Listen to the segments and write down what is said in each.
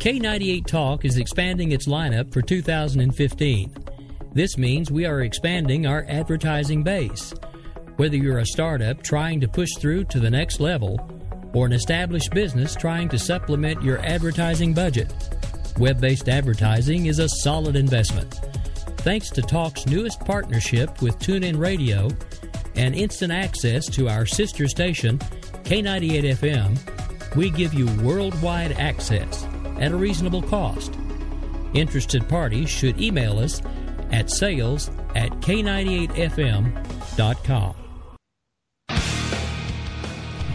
K98 Talk is expanding its lineup for 2015. This means we are expanding our advertising base. Whether you're a startup trying to push through to the next level or an established business trying to supplement your advertising budget, web-based advertising is a solid investment. Thanks to Talk's newest partnership with TuneIn Radio and instant access to our sister station, K98 FM, we give you worldwide access at a reasonable cost. Interested parties should email us at sales@k98fm.com.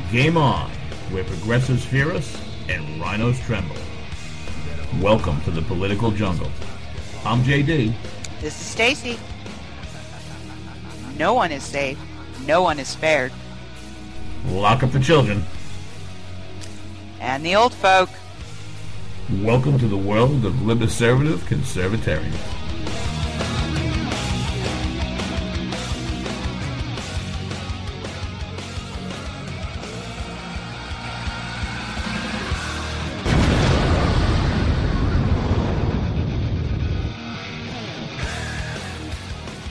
Game on, where progressives fear us and rhinos tremble. Welcome to the political jungle. I'm JD. This is Stacey. No one is safe. No one is spared. Lock up the children. And the old folk. Welcome to the world of liberservative conservatarians.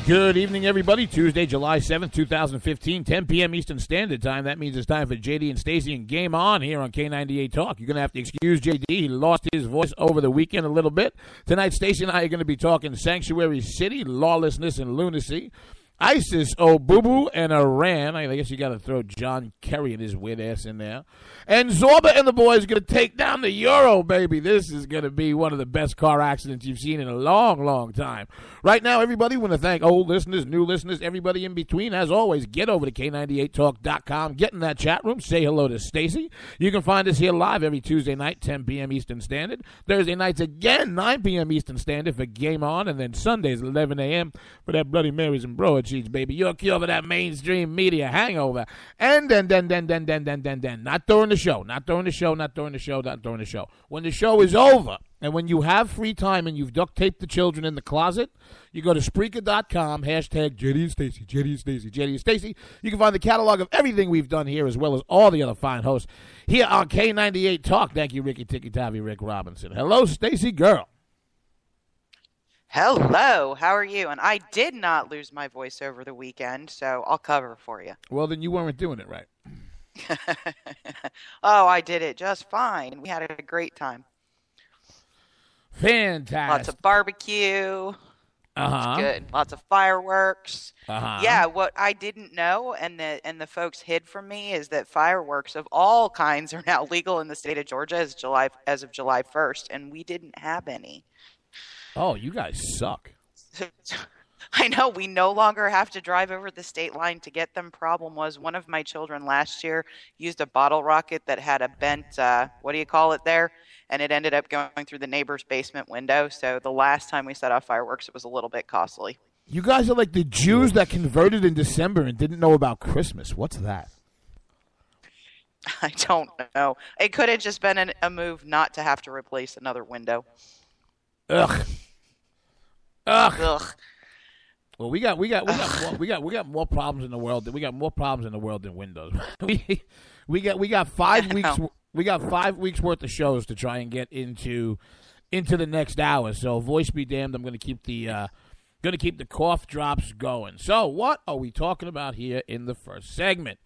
Good evening, everybody. Tuesday, July 7th, 2015, 10 p.m. Eastern Standard Time. That means it's time for JD and Stacey and Game On here on K98 Talk. You're going to have to excuse JD. He lost his voice over the weekend a little bit. Tonight, Stacey and I are going to be talking Sanctuary City, lawlessness and lunacy. ISIS, Obooboo and Iran. I guess you got to throw John Kerry and his weird ass in there. And Zorba and the boys going to take down the Euro, baby. This is going to be one of the best car accidents you've seen in a long, long time. Right now, everybody, want to thank old listeners, new listeners, everybody in between. As always, get over to K98Talk.com. Get in that chat room. Say hello to Stacey. You can find us here live every Tuesday night, 10 p.m. Eastern Standard. Thursday nights again, 9 p.m. Eastern Standard for Game On. And then Sundays, 11 a.m. for that Bloody Marys and Broad Sheets, baby. Your cure for that mainstream media hangover. And then, not during the show. When the show is over, and when you have free time and you've duct taped the children in the closet, you go to Spreaker.com, hashtag JD and Stacey, JD and Stacey, JD and Stacey. You can find the catalog of everything we've done here, as well as all the other fine hosts here on K98 Talk. Thank you, Ricky Tikki Tavi, Rick Robinson. Hello, Stacey girl. Hello, how are you? And I did not lose my voice over the weekend, so I'll cover for you. Well, then you weren't doing it right. Oh, I did it just fine. We had a great time. Fantastic. Lots of barbecue. Good. Lots of fireworks. Yeah, what I didn't know and the folks hid from me is that fireworks of all kinds are now legal in the state of Georgia as of July 1st, and we didn't have any. Oh, you guys suck. I know. We no longer have to drive over the state line to get them. Problem was, one of my children last year used a bottle rocket that had a bent, what do you call it there? And it ended up going through the neighbor's basement window. So the last time we set off fireworks, it was a little bit costly. You guys are like the Jews that converted in December and didn't know about Christmas. What's that? I don't know. It could have just been a move not to have to replace another window. Ugh. Well, we got more problems in the world. We got more problems in the world than Windows. we got 5 weeks. We got 5 weeks worth of shows to try and get into the next hour. So voice be damned. I'm going to keep the cough drops going. So what are we talking about here in the first segment?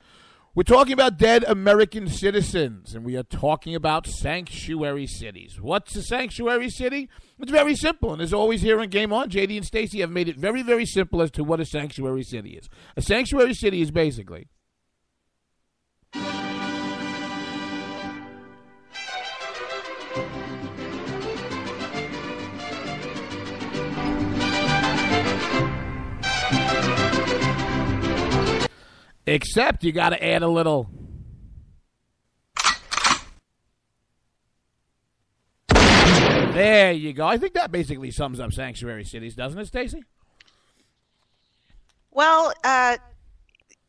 We're talking about dead American citizens, and we are talking about sanctuary cities. What's a sanctuary city? It's very simple, and as always here on Game On, JD and Stacey have made it very, very simple as to what a sanctuary city is. A sanctuary city is basically except you got to add a little. There you go. I think that basically sums up sanctuary cities, doesn't it, Stacey? Well,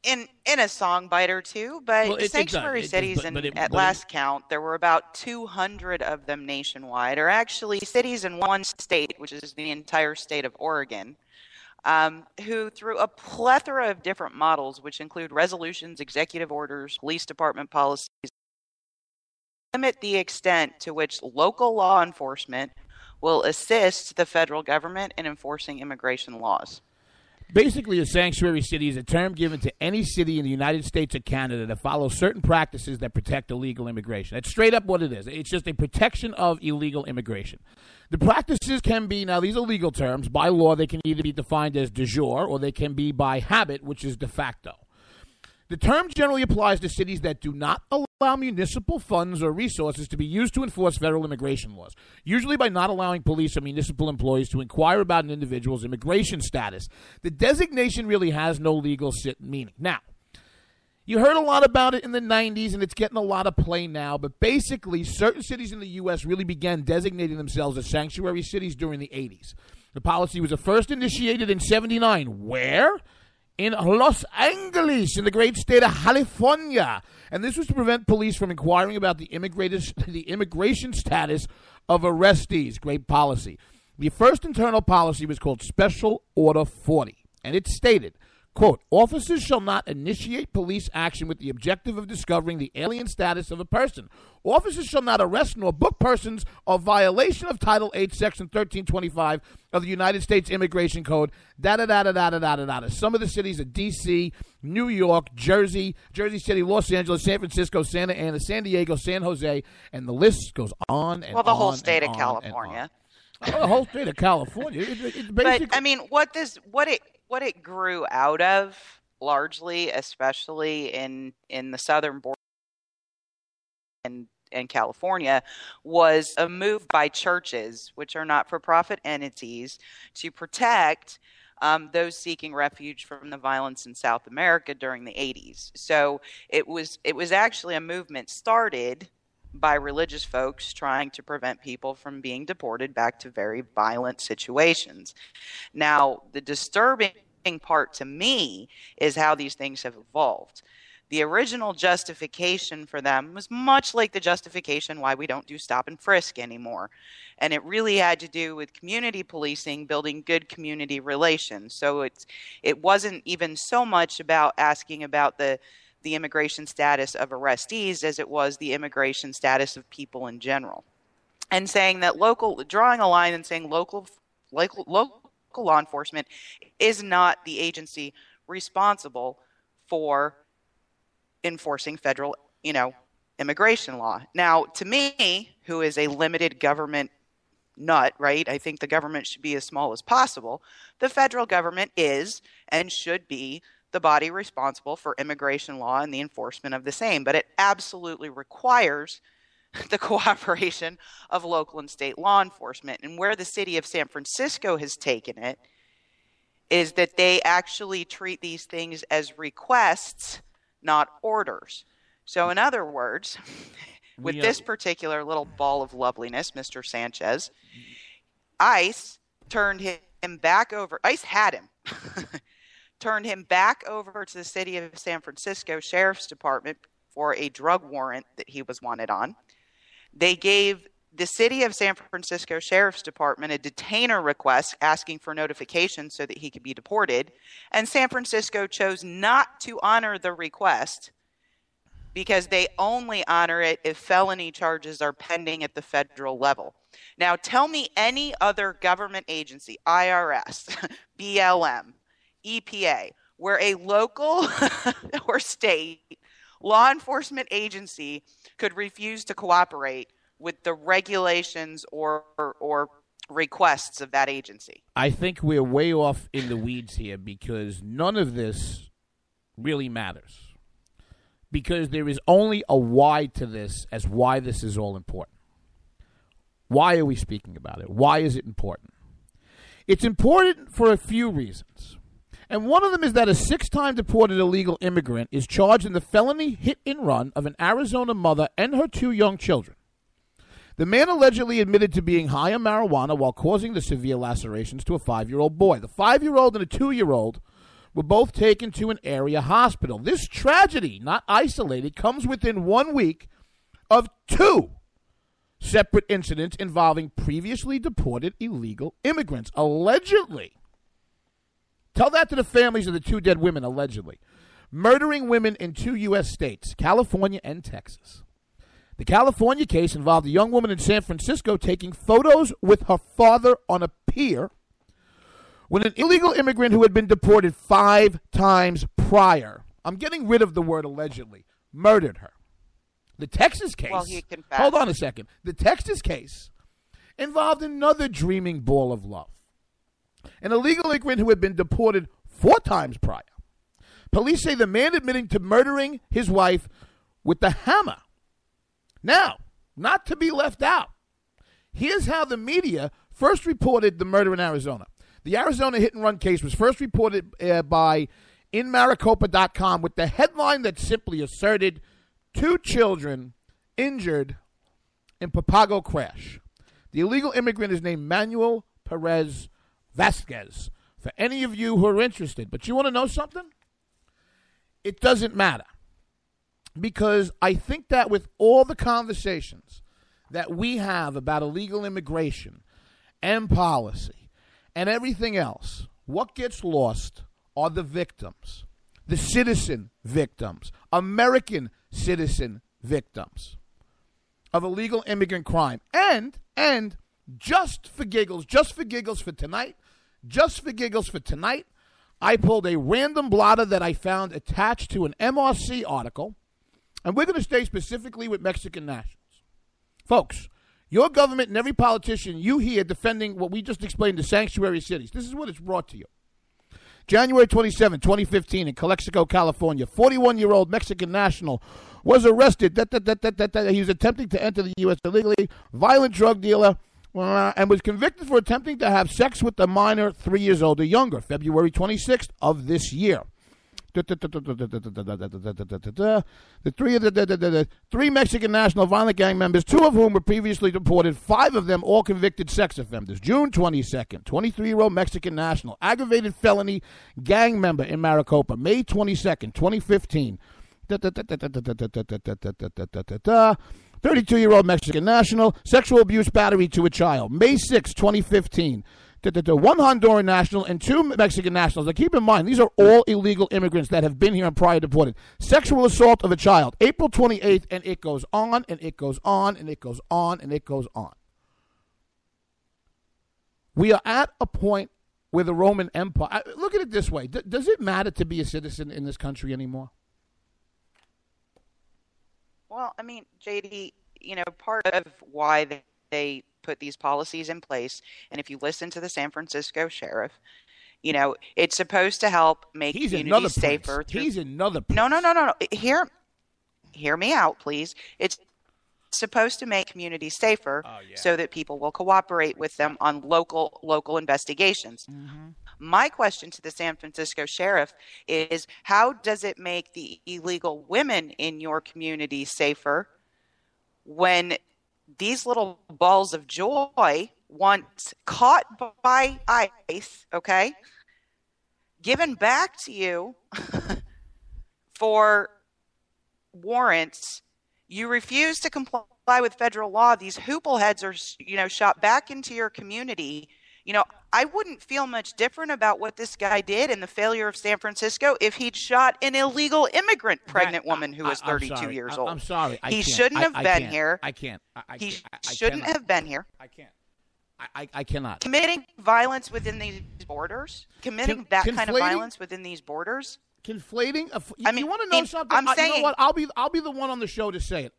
in a song bite or two, but sanctuary cities, at last count, there were about 200 of them nationwide, or actually cities in one state, which is the entire state of Oregon. Who, through a plethora of different models, which include resolutions, executive orders, police department policies, limit the extent to which local law enforcement will assist the federal government in enforcing immigration laws. Basically, a sanctuary city is a term given to any city in the United States or Canada that follows certain practices that protect illegal immigration. That's straight up what it is. It's just a protection of illegal immigration. The practices can be, now these are legal terms, by law they can either be defined as de jure or they can be by habit, which is de facto. The term generally applies to cities that do not allow municipal funds or resources to be used to enforce federal immigration laws, usually by not allowing police or municipal employees to inquire about an individual's immigration status. The designation really has no legal meaning. Now, you heard a lot about it in the 90s, and it's getting a lot of play now, but basically, certain cities in the U.S. really began designating themselves as sanctuary cities during the 80s. The policy was first initiated in 79. Where? In Los Angeles, in the great state of California. And this was to prevent police from inquiring about the immigration status of arrestees. Great policy. The first internal policy was called Special Order 40, and it stated, quote, officers shall not initiate police action with the objective of discovering the alien status of a person. Officers shall not arrest nor book persons of violation of Title 8, Section 1325 of the United States Immigration Code, da-da-da-da-da-da-da-da-da. Some of the cities are D.C., New York, Jersey, Jersey City, Los Angeles, San Francisco, Santa Ana, San Diego, San Jose, and the list goes on and on. Well, the whole state of California. Oh, the whole state of California. It's basically, but, I mean, what it grew out of, largely, especially in the southern border and California, was a move by churches, which are not-for-profit entities, to protect those seeking refuge from the violence in South America during the 80s. So it was actually a movement started by religious folks trying to prevent people from being deported back to very violent situations. Now, the disturbing part to me is how these things have evolved. The original justification for them was much like the justification why we don't do stop and frisk anymore. And it really had to do with community policing, building good community relations. So it wasn't even so much about asking about the immigration status of arrestees as it was the immigration status of people in general. And saying that drawing a line and saying local law enforcement is not the agency responsible for enforcing federal, immigration law. Now, to me, who is a limited government nut, right? I think the government should be as small as possible. The federal government is and should be the body responsible for immigration law and the enforcement of the same, but it absolutely requires the cooperation of local and state law enforcement. And where the city of San Francisco has taken it is that they actually treat these things as requests, not orders. So in other words, with this particular little ball of loveliness, Mr. Sanchez, ICE turned him back over. ICE had him. Turned him back over to the city of San Francisco Sheriff's Department for a drug warrant that he was wanted on. They gave the city of San Francisco Sheriff's Department a detainer request asking for notification so that he could be deported. And San Francisco chose not to honor the request because they only honor it if felony charges are pending at the federal level. Now, tell me any other government agency, IRS, BLM, EPA, where a local or state law enforcement agency could refuse to cooperate with the regulations or requests of that agency. I think we're way off in the weeds here because none of this really matters. Because there is only a why to this as why this is all important. Why are we speaking about it? Why is it important? It's important for a few reasons. And one of them is that a 6-time deported illegal immigrant is charged in the felony hit and run of an Arizona mother and her 2 young children. The man allegedly admitted to being high on marijuana while causing the severe lacerations to a 5-year-old boy. The 5-year-old and a 2-year-old were both taken to an area hospital. This tragedy, not isolated, comes within 1 week of 2 separate incidents involving previously deported illegal immigrants, allegedly. Tell that to the families of the 2 dead women, allegedly. Murdering women in 2 U.S. states, California and Texas. The California case involved a young woman in San Francisco taking photos with her father on a pier when an illegal immigrant who had been deported 5 times prior, I'm getting rid of the word allegedly, murdered her. The Texas case, well, he confessed. Hold on a second. The Texas case involved another dreaming ball of love. An illegal immigrant who had been deported 4 times prior. Police say the man admitting to murdering his wife with the hammer. Now, not to be left out, here's how the media first reported the murder in Arizona. The Arizona hit-and-run case was first reported by InMaricopa.com with the headline that simply asserted 2 children injured in Papago crash. The illegal immigrant is named Manuel Perez Vasquez, for any of you who are interested. But you want to know something? It doesn't matter. Because I think that with all the conversations that we have about illegal immigration and policy and everything else, what gets lost are the victims, the citizen victims, American citizen victims of illegal immigrant crime. And just for giggles for tonight, I pulled a random blotter that I found attached to an MRC article, and we're going to stay specifically with Mexican nationals. Folks, your government and every politician you hear defending what we just explained, the sanctuary cities, this is what it's brought to you. January 27, 2015, in Calexico, California, 41-year-old Mexican national was arrested. He was attempting to enter the U.S. illegally, violent drug dealer, and was convicted for attempting to have sex with a minor 3 years old or younger, February 26th of this year. The three Mexican national violent gang members, 2 of whom were previously deported, 5 of them all convicted sex offenders. June 22nd, 23-year-old Mexican national, aggravated felony gang member in Maricopa. May 22nd, 2015. 32-year-old Mexican national, sexual abuse battery to a child. May 6, 2015. 1 Honduran national and 2 Mexican nationals. Now keep in mind, these are all illegal immigrants that have been here and prior deported. Sexual assault of a child. April 28th, and it goes on, and it goes on, and it goes on, and it goes on. We are at a point where the Roman Empire... Look at it this way. Does it matter to be a citizen in this country anymore? Well, I mean, JD, part of why they put these policies in place, and if you listen to the San Francisco sheriff, it's supposed to help make communities safer. He's another prince. No. Hear me out, please. It's supposed to make communities safer so that people will cooperate with them on local investigations. Mm-hmm. My question to the San Francisco sheriff is, how does it make the illegal women in your community safer when these little balls of joy, once caught by ICE, given back to you for warrants, you refuse to comply with federal law, these hoopleheads are, shot back into your community. I wouldn't feel much different about what this guy did and the failure of San Francisco if he'd shot an illegal immigrant pregnant woman who was 32 years old. I'm sorry. He shouldn't have been here. I can't. He shouldn't have been here. I can't. I cannot. Committing violence within these borders? Conflating violence within these borders? Conflating. You want to know something? I'm saying. You know what? I'll be the one on the show to say it.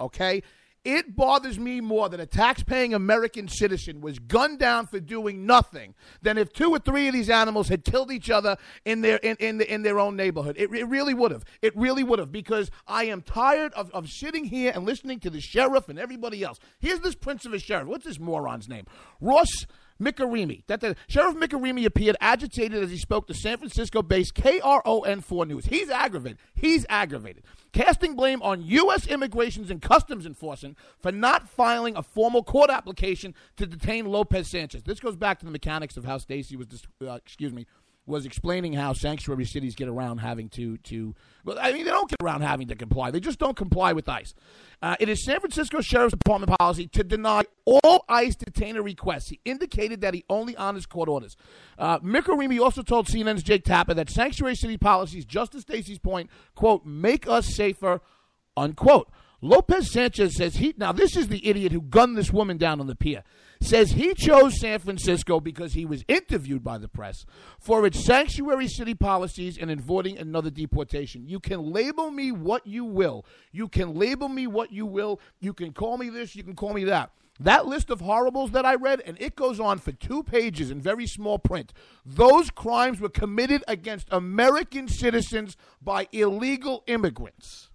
Okay. It bothers me more that a tax-paying American citizen was gunned down for doing nothing than if 2 or 3 of these animals had killed each other in their own neighborhood. It really would have. It really would have, because I am tired of sitting here and listening to the sheriff and everybody else. Here's this prince of a sheriff. What's this moron's name? Ross Micarimi. Sheriff Micarimi appeared agitated as he spoke to San Francisco-based KRON4 News. He's aggravated. Casting blame on U.S. Immigrations and Customs Enforcement for not filing a formal court application to detain Lopez Sanchez. This goes back to the mechanics of how Stacey was explaining how sanctuary cities get around having to they don't get around having to comply. They just don't comply with ICE. It is San Francisco Sheriff's Department policy to deny all ICE detainer requests. He indicated that he only honors court orders. Micarimi also told CNN's Jake Tapper that sanctuary city policies, just to Stacey's point, quote, make us safer unquote. Lopez Sanchez says now this is the idiot who gunned this woman down on the pier, says he chose San Francisco because he was interviewed by the press for its sanctuary city policies and avoiding another deportation. You can label me what you will. You can label me what you will. You can call me this. You can call me that. That list of horribles that I read, and it goes on for 2 pages in very small print. Those crimes were committed against American citizens by illegal immigrants.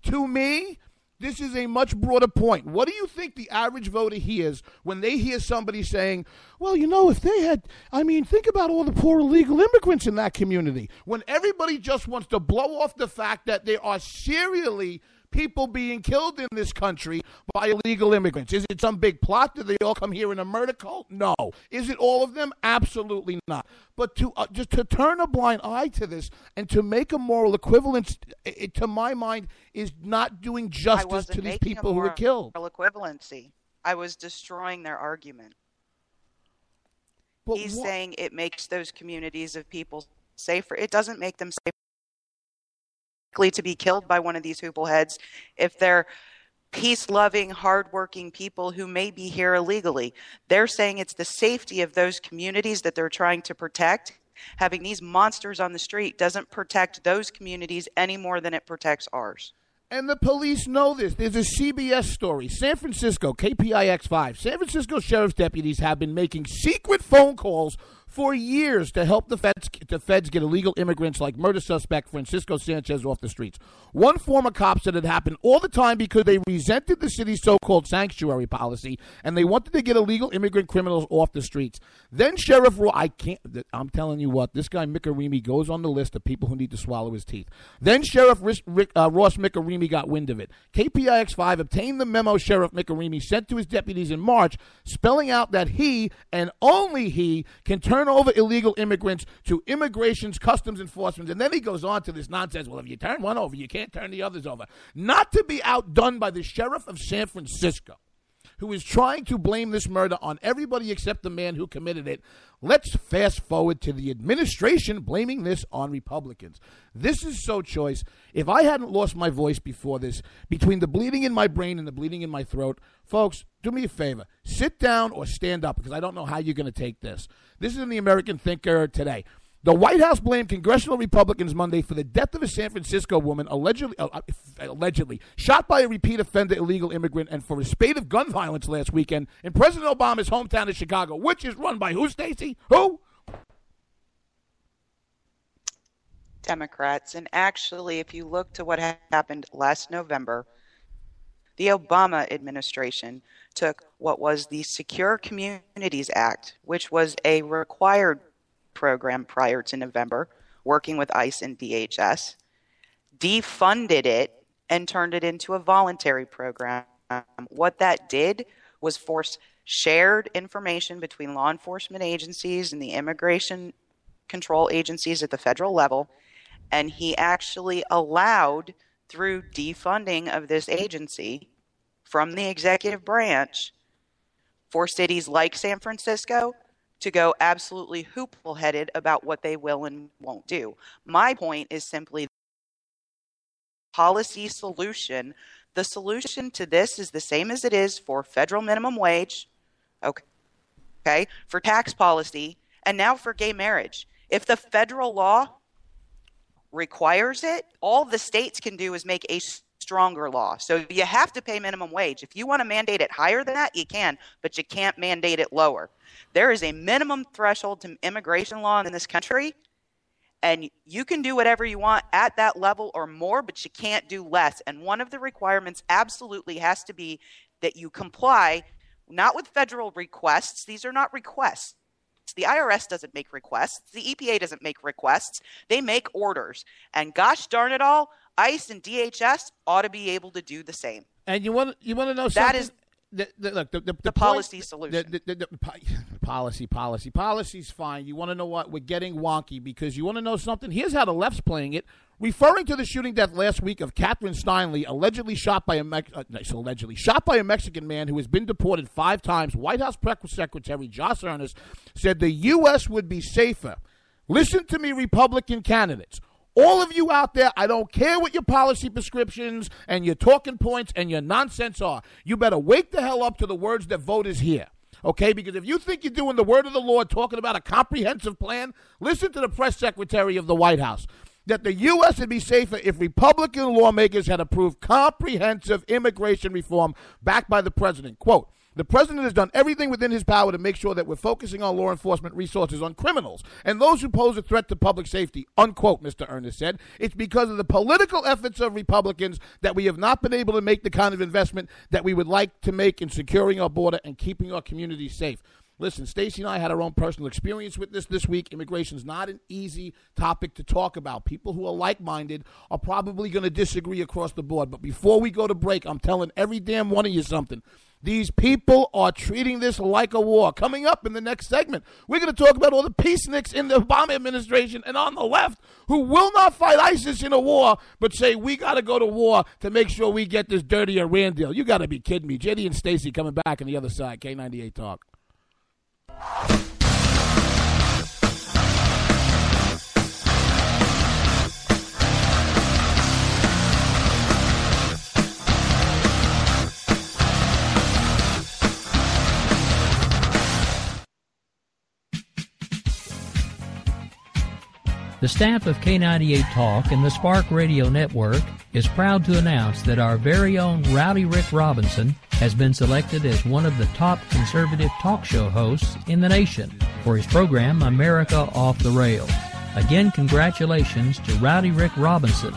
To me, this is a much broader point. What do you think the average voter hears when they hear somebody saying, well, if they had, think about all the poor illegal immigrants in that community. When everybody just wants to blow off the fact that there are serially people being killed in this country by illegal immigrants. Is it some big plot? Do they all come here in a murder cult? No. Is it all of them? Absolutely not. But just to turn a blind eye to this and to make a moral equivalence, to my mind, is not doing justice to these people who were killed. Moral equivalency. I was destroying their argument. But he's saying it makes those communities of people safer. It doesn't make them safer to be killed by one of these hoopleheads if they're peace-loving, hardworking people who may be here illegally. They're saying it's the safety of those communities that they're trying to protect. Having these monsters on the street doesn't protect those communities any more than it protects ours. And the police know this. There's a CBS story. San Francisco, KPIX5. San Francisco sheriff's deputies have been making secret phone calls for years to help the feds get illegal immigrants like murder suspect Francisco Sanchez off the streets. One former cop said it happened all the time because they resented the city's so-called sanctuary policy and they wanted to get illegal immigrant criminals off the streets. Then Sheriff I'm telling you what, this guy Micarimi goes on the list of people who need to swallow his teeth. Then Sheriff Ross Micarimi got wind of it. KPIX5 obtained the memo Sheriff Micarimi sent to his deputies in March, spelling out that he and only he can turn over illegal immigrants to immigration's customs enforcement. And then he goes on to this nonsense. Well, if you turn one over, you can't turn the others over. Not to be outdone by the sheriff of San Francisco, who is trying to blame this murder on everybody except the man who committed it. Let's fast forward to the administration blaming this on Republicans. This is so choice. If I hadn't lost my voice before this, between the bleeding in my brain and the bleeding in my throat, folks, do me a favor. Sit down or stand up because I don't know how you're going to take this. This is in the American Thinker today. The White House blamed congressional Republicans Monday for the death of a San Francisco woman allegedly shot by a repeat offender illegal immigrant and for a spate of gun violence last weekend in President Obama's hometown of Chicago, which is run by who, Stacey? Who? Democrats. And actually, if you look to what happened last November, the Obama administration took what was the Secure Communities Act, which was a required program prior to November, working with ICE and DHS, defunded it and turned it into a voluntary program. What that did was force shared information between law enforcement agencies and the immigration control agencies at the federal level, and he actually allowed, through defunding of this agency from the executive branch, for cities like San Francisco to go absolutely hoople-headed about what they will and won't do. My point is simply policy solution. The solution to this is the same as it is for federal minimum wage, okay, for tax policy, and now for gay marriage. If the federal law requires it, all the states can do is make a stronger law. So you have to pay minimum wage. If you want to mandate it higher than that, you can, but you can't mandate it lower. There is a minimum threshold to immigration law in this country, and you can do whatever you want at that level or more, but you can't do less. And one of the requirements absolutely has to be that you comply not with federal requests. These are not requests. The IRS doesn't make requests. The EPA doesn't make requests. They make orders. And gosh darn it all, ICE and DHS ought to be able to do the same. And you want to know something? That is the policy solution. Policy's fine. You want to know what? We're getting wonky because you want to know something? Here's how the left's playing it. Referring to the shooting death last week of Catherine Steinle, allegedly shot by a Mexican man who has been deported 5 times, White House Press Secretary Josh Earnest said the U.S. would be safer. Listen to me, Republican candidates. All of you out there, I don't care what your policy prescriptions and your talking points and your nonsense are. You better wake the hell up to the words that voters hear. Okay, because if you think you're doing the word of the Lord, talking about a comprehensive plan, listen to the press secretary of the White House. That the U.S. would be safer if Republican lawmakers had approved comprehensive immigration reform backed by the president. Quote, the president has done everything within his power to make sure that we're focusing our law enforcement resources on criminals and those who pose a threat to public safety, unquote, Mr. Ernest said. It's because of the political efforts of Republicans that we have not been able to make the kind of investment that we would like to make in securing our border and keeping our communities safe. Listen, Stacey and I had our own personal experience with this week. Immigration is not an easy topic to talk about. People who are like-minded are probably going to disagree across the board. But before we go to break, I'm telling every damn one of you something. These people are treating this like a war. Coming up in the next segment, we're going to talk about all the peaceniks in the Obama administration and on the left who will not fight ISIS in a war, but say we got to go to war to make sure we get this dirty Iran deal. You got to be kidding me. JD and Stacey coming back on the other side. K98 Talk. The staff of K98 Talk and the Spark Radio Network is proud to announce that our very own Rowdy Rick Robinson has been selected as one of the top conservative talk show hosts in the nation for his program, America Off the Rails. Again, congratulations to Rowdy Rick Robinson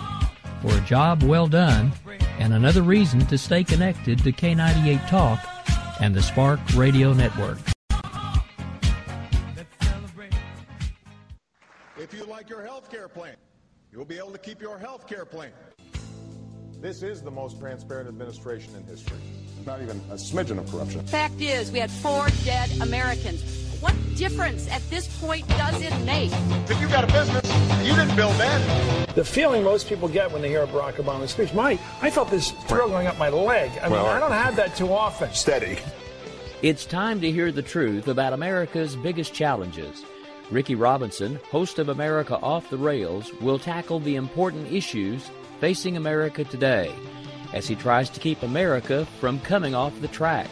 for a job well done and another reason to stay connected to K98 Talk and the Spark Radio Network. If you like your health care plan, you'll be able to keep your health care plan. This is the most transparent administration in history. Not even a smidgen of corruption. Fact is, we had 4 dead Americans. What difference at this point does it make? If you got a business, you didn't build that. The feeling most people get when they hear Barack Obama's speech, I felt this thrill going up my leg. I mean, I don't have that too often. Steady. It's time to hear the truth about America's biggest challenges. Ricky Robinson, host of America Off the Rails, will tackle the important issues facing America today as he tries to keep America from coming off the track.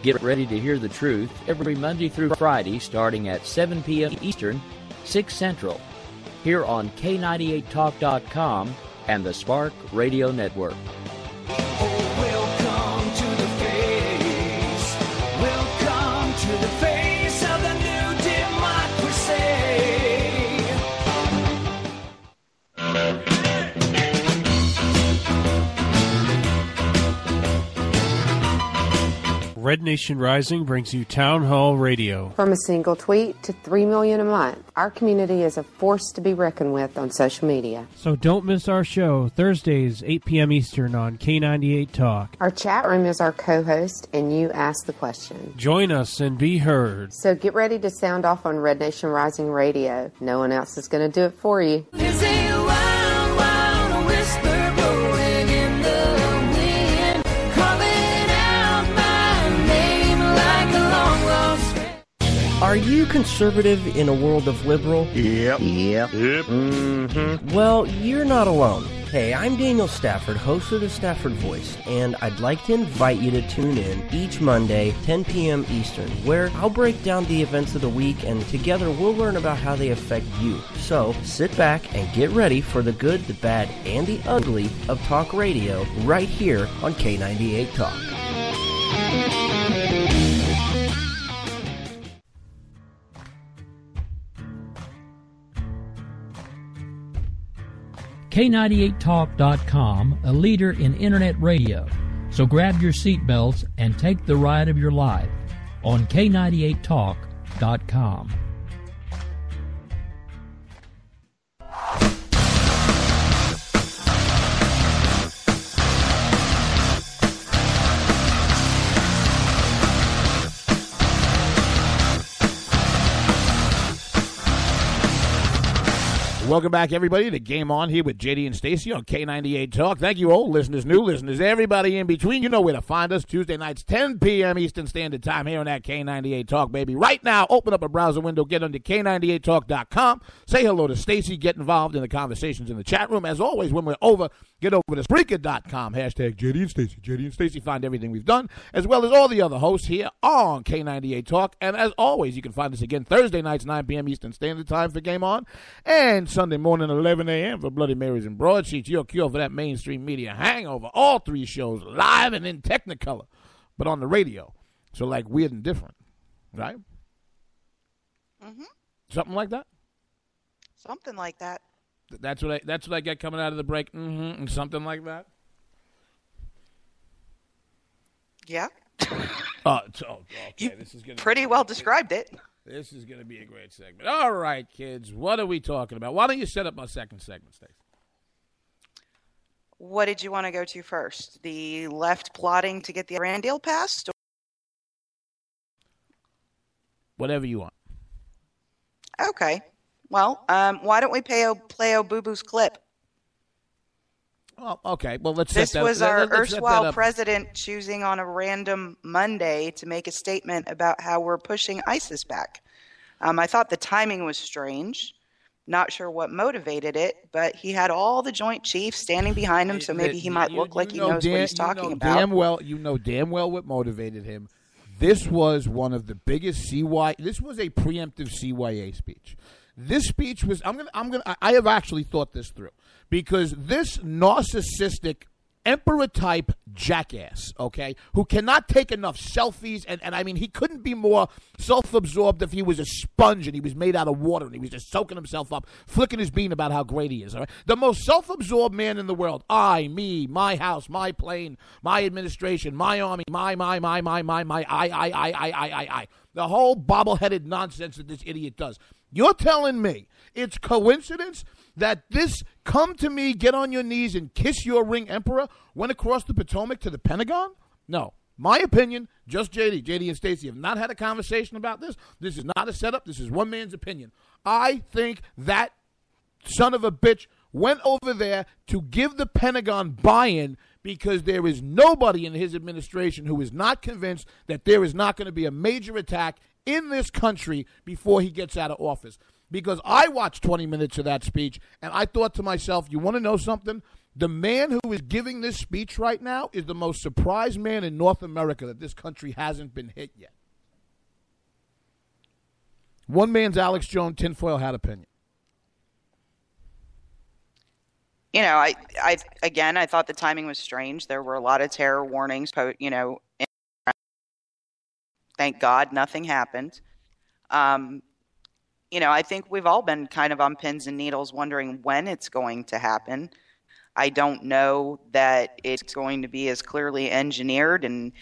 Get ready to hear the truth every Monday through Friday starting at 7 p.m. Eastern, 6 Central, here on K98Talk.com and the Spark Radio Network. Welcome to the face. Welcome to the face of the new democracy. Red Nation Rising brings you Town Hall Radio. From a single tweet to 3 million a month, our community is a force to be reckoned with on social media. So don't miss our show, Thursdays, 8 p.m. Eastern on K98 Talk. Our chat room is our co-host, and you ask the question. Join us and be heard. So get ready to sound off on Red Nation Rising Radio. No one else is going to do it for you. There's a wild, wild whisper blowing in the wind, calling out my name like a long lost friend. Are you conservative in a world of liberal? Yep. Mm-hmm. Well, you're not alone. Hey, I'm Daniel Stafford, host of the Stafford Voice, and I'd like to invite you to tune in each Monday, 10 p.m. Eastern, where I'll break down the events of the week, and together we'll learn about how they affect you. So, sit back and get ready for the good, the bad, and the ugly of talk radio right here on K98 Talk. K98Talk.com, a leader in Internet radio. So grab your seatbelts and take the ride of your life on K98Talk.com. Welcome back, everybody, to Game On here with JD and Stacey on K98 Talk. Thank you, old listeners, new listeners, everybody in between. You know where to find us. Tuesday nights, 10 p.m. Eastern Standard Time here on that K98 Talk, baby. Right now, open up a browser window, get onto K98Talk.com. Say hello to Stacey. Get involved in the conversations in the chat room. As always, when we're over, get over to Spreaker.com. Hashtag JD and Stacey. JD and Stacey. Find everything we've done, as well as all the other hosts here on K98 Talk. And as always, you can find us again Thursday nights, 9 p.m. Eastern Standard Time for Game On. And Sunday morning, 11 a.m. for Bloody Marys and Broadsheets, your cure for that mainstream media hangover. All three shows live and in Technicolor, but on the radio. So like weird and different, right? Mm-hmm. Something like that? Something like that. That's what I get coming out of the break, and something like that? Yeah. Okay. This is gonna pretty well described it. This is going to be a great segment. All right, kids, what are we talking about? Why don't you set up our second segment, Stacey? What did you want to go to first? The left plotting to get the Iran deal passed? Whatever you want. Okay. Well, why don't we play Obooboo's clip? Oh, okay. Well, let's This set that, was our let's set that erstwhile up. president choosing on a random Monday to make a statement about how we're pushing ISIS back. I thought the timing was strange. Not sure what motivated it, but he had all the Joint Chiefs standing behind him, so maybe he might look like he knows what he's talking about. You know damn well what motivated him. This was one of the biggest this was a preemptive CYA speech. This speech was I have actually thought this through, because this narcissistic emperor-type jackass, okay, who cannot take enough selfies, and I mean, he couldn't be more self-absorbed if he was a sponge and he was made out of water and he was just soaking himself up, flicking his bean about how great he is, all right? The most self-absorbed man in the world. I, me, my house, my plane, my administration, my army, my, I. The whole bobble-headed nonsense that this idiot does. You're telling me it's coincidence that this come to me, get on your knees, and kiss your ring emperor went across the Potomac to the Pentagon? No. My opinion, just JD and Stacey have not had a conversation about this. This is not a setup. This is one man's opinion. I think that son of a bitch went over there to give the Pentagon buy-in, because there is nobody in his administration who is not convinced that there is not going to be a major attack in this country before he gets out of office. Because I watched 20 minutes of that speech, and I thought to myself, you want to know something? The man who is giving this speech right now is the most surprised man in North America that this country hasn't been hit yet. One man's Alex Jones tinfoil hat opinion. You know, I thought the timing was strange. There were a lot of terror warnings, thank God nothing happened. I think we've all been kind of on pins and needles wondering when it's going to happen. I don't know that it's going to be as clearly engineered and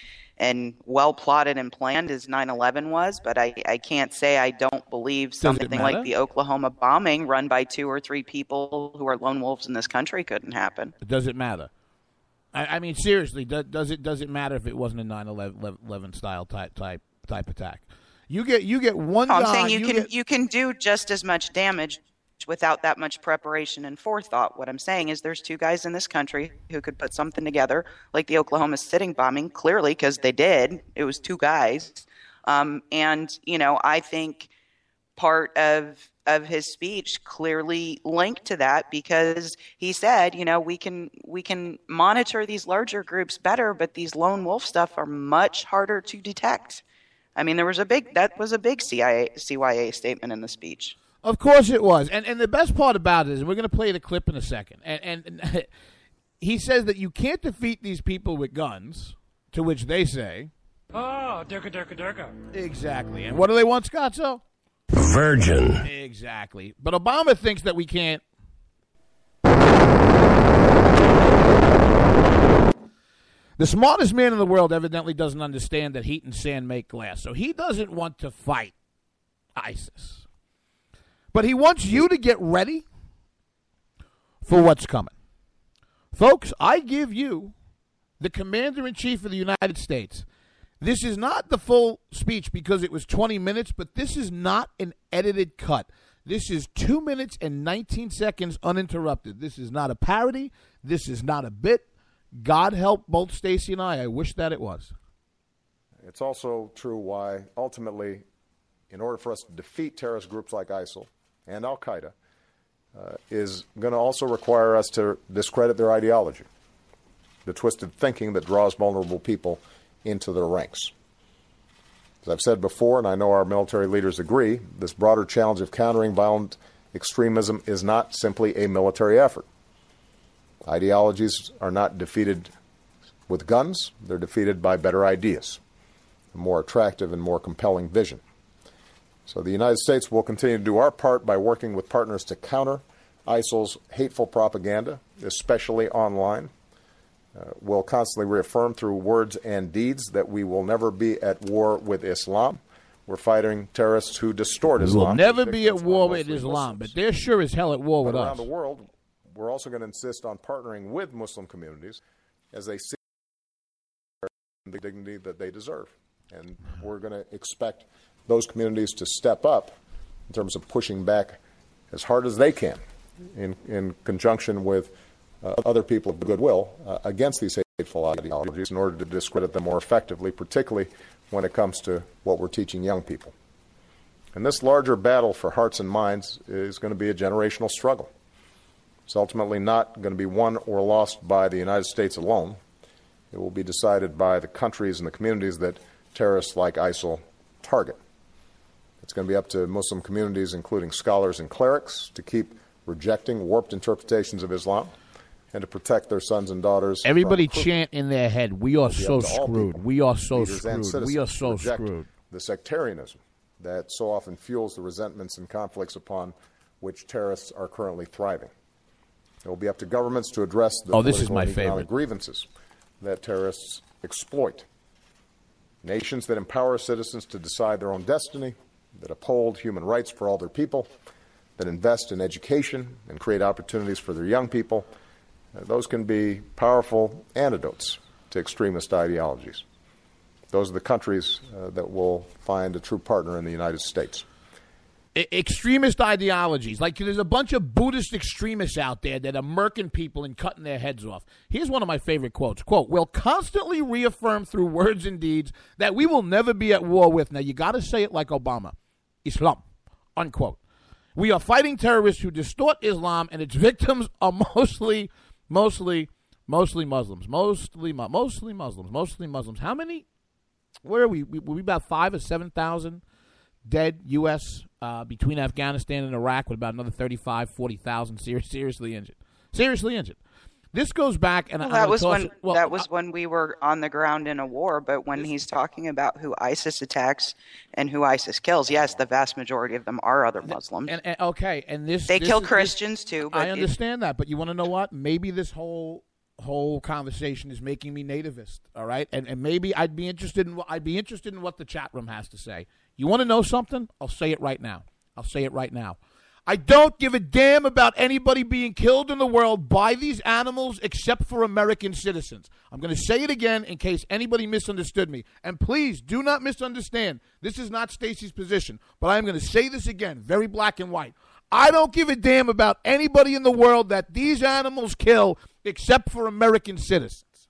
well plotted and planned as 9/11 was, but I can't say I don't believe something like the Oklahoma bombing run by 2 or 3 people who are lone wolves in this country couldn't happen. Does it matter? I mean, seriously, does it matter if it wasn't a 9/11 style type attack? You get one guy. I'm saying you can do just as much damage without that much preparation and forethought. What I'm saying is there's 2 guys in this country who could put something together, like the Oklahoma City bombing, clearly, because they did. It was 2 guys. I think part of his speech clearly linked to that, because he said, we can monitor these larger groups better, but these lone wolf stuff are much harder to detect. I mean, that was a big CYA statement in the speech. Of course it was. And the best part about it is, we're going to play the clip in a second, and he says that you can't defeat these people with guns, to which they say, oh, durka. Exactly. And what do they want, Scotzo? Virgin. Exactly. But Obama thinks that we can't. The smartest man in the world evidently doesn't understand that heat and sand make glass, so he doesn't want to fight ISIS. But he wants you to get ready for what's coming. Folks, I give you the Commander-in-Chief of the United States. This is not the full speech because it was 20 minutes, but this is not an edited cut. This is 2 minutes and 19 seconds uninterrupted. This is not a parody. This is not a bit. God help both Stacey and I wish that it was. It's also true why, ultimately, in order for us to defeat terrorist groups like ISIL and Al-Qaeda, is going to also require us to discredit their ideology, the twisted thinking that draws vulnerable people into their ranks. As I've said before, and I know our military leaders agree, this broader challenge of countering violent extremism is not simply a military effort. Ideologies are not defeated with guns. They're defeated by better ideas, a more attractive and more compelling vision. So the United States will continue to do our part by working with partners to counter ISIL's hateful propaganda, especially online. We'll constantly reaffirm through words and deeds that we will never be at war with Islam. We're fighting terrorists who distort Islam. We'll never be at war with Islam, but they're sure as hell at war with us. Around the world, we're also going to insist on partnering with Muslim communities as they seek the dignity that they deserve. And we're going to expect those communities to step up in terms of pushing back as hard as they can in conjunction with other people of goodwill against these hateful ideologies in order to discredit them more effectively, particularly when it comes to what we're teaching young people. And this larger battle for hearts and minds is going to be a generational struggle. It's ultimately not going to be won or lost by the United States alone. It will be decided by the countries and the communities that terrorists like ISIL target. It's going to be up to Muslim communities, including scholars and clerics, to keep rejecting warped interpretations of Islam and to protect their sons and daughters. Everybody chant in their head, we are so screwed. We are so screwed. We are so screwed. The sectarianism that so often fuels the resentments and conflicts upon which terrorists are currently thriving. It will be up to governments to address the political and economic grievances that terrorists exploit. Nations that empower citizens to decide their own destiny, that uphold human rights for all their people, that invest in education and create opportunities for their young people, those can be powerful antidotes to extremist ideologies. Those are the countries that will find a true partner in the United States. Extremist ideologies. Like there's a bunch of Buddhist extremists out there that are murking people and cutting their heads off. Here's one of my favorite quotes. Quote, we'll constantly reaffirm through words and deeds that we will never be at war with. Now, you got to say it like Obama. Islam. Unquote. We are fighting terrorists who distort Islam, and its victims are mostly Muslims. Mostly Muslims. How many? Where are we? Were we about 5,000 or 7,000 dead U.S. Between Afghanistan and Iraq, with about another 35,000, 40,000 seriously injured. This goes back, and that was when we were on the ground in a war. But when he's talking about who ISIS attacks and who ISIS kills, yes, the vast majority of them are other Muslims. And they kill Christians too. But I understand that, but you want to know what? Maybe this whole conversation is making me nativist. All right, and maybe I'd be interested in what the chat room has to say. You want to know something? I'll say it right now. I don't give a damn about anybody being killed in the world by these animals except for American citizens. I'm going to say it again in case anybody misunderstood me. And please do not misunderstand. This is not Stacey's position, but I'm going to say this again, very black and white. I don't give a damn about anybody in the world that these animals kill except for American citizens.